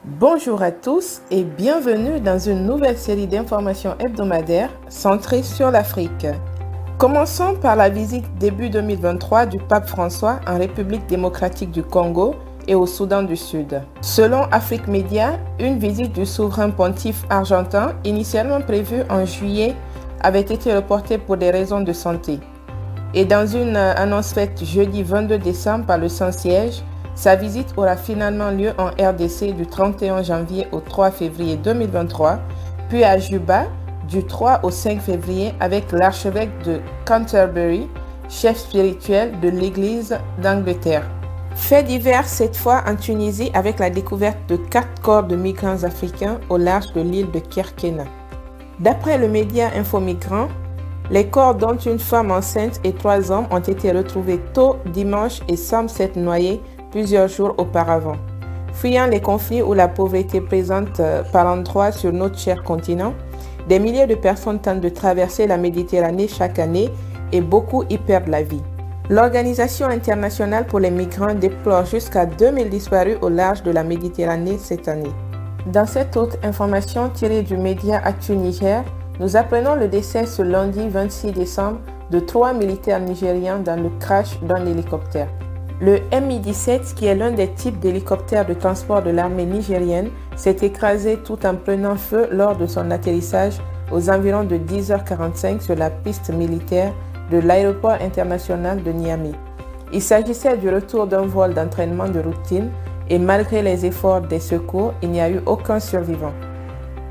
Bonjour à tous et bienvenue dans une nouvelle série d'informations hebdomadaires centrées sur l'Afrique. Commençons par la visite début 2023 du pape François en République démocratique du Congo et au Soudan du Sud. Selon Afrique Média, une visite du souverain pontife argentin, initialement prévue en juillet, avait été reportée pour des raisons de santé. Et dans une annonce faite jeudi 22 décembre par le Saint-Siège, sa visite aura finalement lieu en RDC du 31 janvier au 3 février 2023, puis à Juba du 3 au 5 février avec l'archevêque de Canterbury, chef spirituel de l'Église d'Angleterre. Fait divers cette fois en Tunisie avec la découverte de 4 corps de migrants africains au large de l'île de Kerkena. D'après le média Infomigrants, les corps dont une femme enceinte et 3 hommes ont été retrouvés tôt dimanche et semblent s'être noyés plusieurs jours auparavant. Fuyant les conflits ou la pauvreté présente par endroits sur notre cher continent, des milliers de personnes tentent de traverser la Méditerranée chaque année et beaucoup y perdent la vie. L'Organisation internationale pour les migrants déplore jusqu'à 2000 disparus au large de la Méditerranée cette année. Dans cette autre information tirée du média Actu Niger, nous apprenons le décès ce lundi 26 décembre de 3 militaires nigérians dans le crash d'un hélicoptère. Le Mi-17, qui est l'un des types d'hélicoptères de transport de l'armée nigérienne, s'est écrasé tout en prenant feu lors de son atterrissage aux environs de 10h45 sur la piste militaire de l'aéroport international de Niamey. Il s'agissait du retour d'un vol d'entraînement de routine et malgré les efforts des secours, il n'y a eu aucun survivant.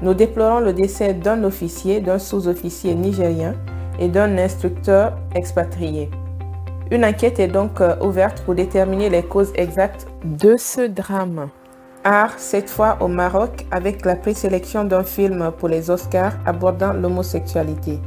Nous déplorons le décès d'un officier, d'un sous-officier nigérien et d'un instructeur expatrié. Une enquête est donc ouverte pour déterminer les causes exactes de ce drame. Art, cette fois au Maroc, avec la présélection d'un film pour les Oscars abordant l'homosexualité.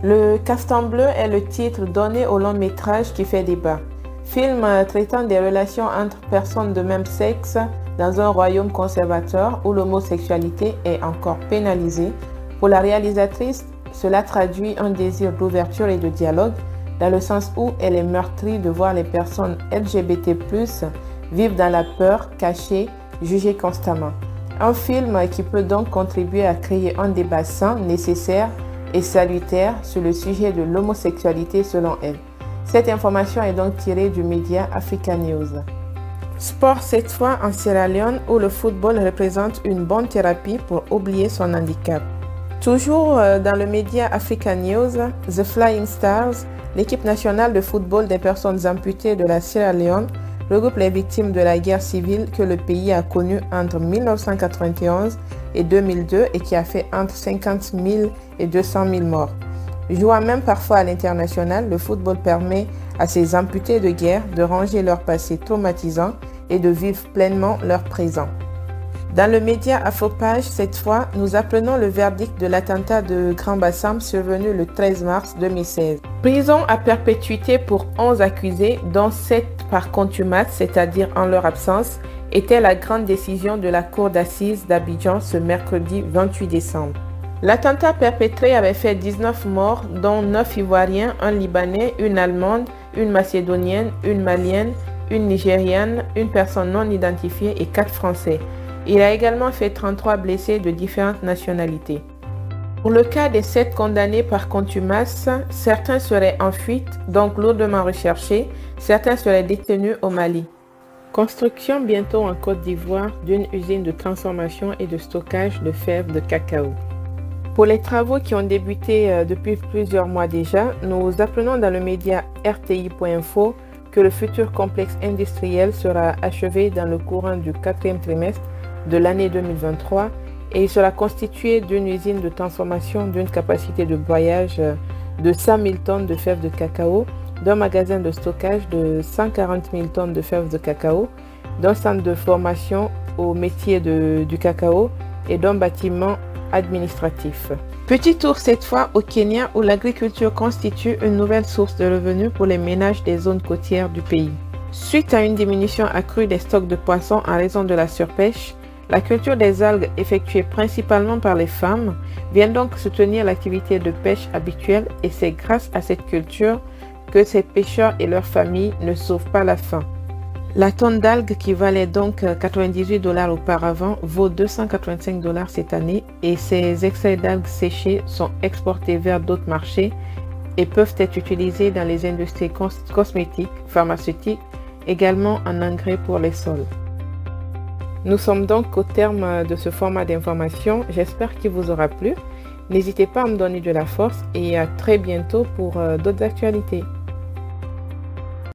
Le Caftan Bleu est le titre donné au long métrage qui fait débat. Film traitant des relations entre personnes de même sexe dans un royaume conservateur où l'homosexualité est encore pénalisée. Pour la réalisatrice, cela traduit un désir d'ouverture et de dialogue, dans le sens où elle est meurtrie de voir les personnes LGBT+, vivre dans la peur, cachées, jugées constamment. Un film qui peut donc contribuer à créer un débat sain, nécessaire et salutaire sur le sujet de l'homosexualité selon elle. Cette information est donc tirée du média Africa News. Sport cette fois en Sierra Leone où le football représente une bonne thérapie pour oublier son handicap. Toujours dans le média Africa News, The Flying Stars, l'équipe nationale de football des personnes amputées de la Sierra Leone regroupe les victimes de la guerre civile que le pays a connue entre 1991 et 2002 et qui a fait entre 50 000 et 200 000 morts. Jouant même parfois à l'international, le football permet à ces amputés de guerre de ranger leur passé traumatisant et de vivre pleinement leur présent. Dans le média Afropage, cette fois, nous apprenons le verdict de l'attentat de Grand Bassam survenu le 13 mars 2016. Prison à perpétuité pour 11 accusés, dont 7 par contumace, c'est-à-dire en leur absence, était la grande décision de la cour d'assises d'Abidjan ce mercredi 28 décembre. L'attentat perpétré avait fait 19 morts, dont 9 Ivoiriens, un Libanais, une Allemande, une Macédonienne, une Malienne, une Nigériane, une personne non identifiée et 4 Français. Il a également fait 33 blessés de différentes nationalités. Pour le cas des 7 condamnés par contumace, certains seraient en fuite, donc lourdement recherchés, certains seraient détenus au Mali. Construction bientôt en Côte d'Ivoire d'une usine de transformation et de stockage de fèves de cacao. Pour les travaux qui ont débuté depuis plusieurs mois déjà, nous apprenons dans le média RTI.info que le futur complexe industriel sera achevé dans le courant du 4e trimestre de l'année 2023 et il sera constitué d'une usine de transformation d'une capacité de broyage de 100 000 tonnes de fèves de cacao, d'un magasin de stockage de 140 000 tonnes de fèves de cacao, d'un centre de formation au métier du cacao et d'un bâtiment administratif. Petit tour cette fois au Kenya où l'agriculture constitue une nouvelle source de revenus pour les ménages des zones côtières du pays. Suite à une diminution accrue des stocks de poissons en raison de la surpêche, la culture des algues effectuée principalement par les femmes vient donc soutenir l'activité de pêche habituelle et c'est grâce à cette culture que ces pêcheurs et leurs familles ne sauvent pas la faim. La tonne d'algues qui valait donc 98 $ auparavant vaut 285 $ cette année et ces extraits d'algues séchées sont exportés vers d'autres marchés et peuvent être utilisés dans les industries cosmétiques, pharmaceutiques, également en engrais pour les sols. Nous sommes donc au terme de ce format d'information. J'espère qu'il vous aura plu. N'hésitez pas à me donner de la force et à très bientôt pour d'autres actualités.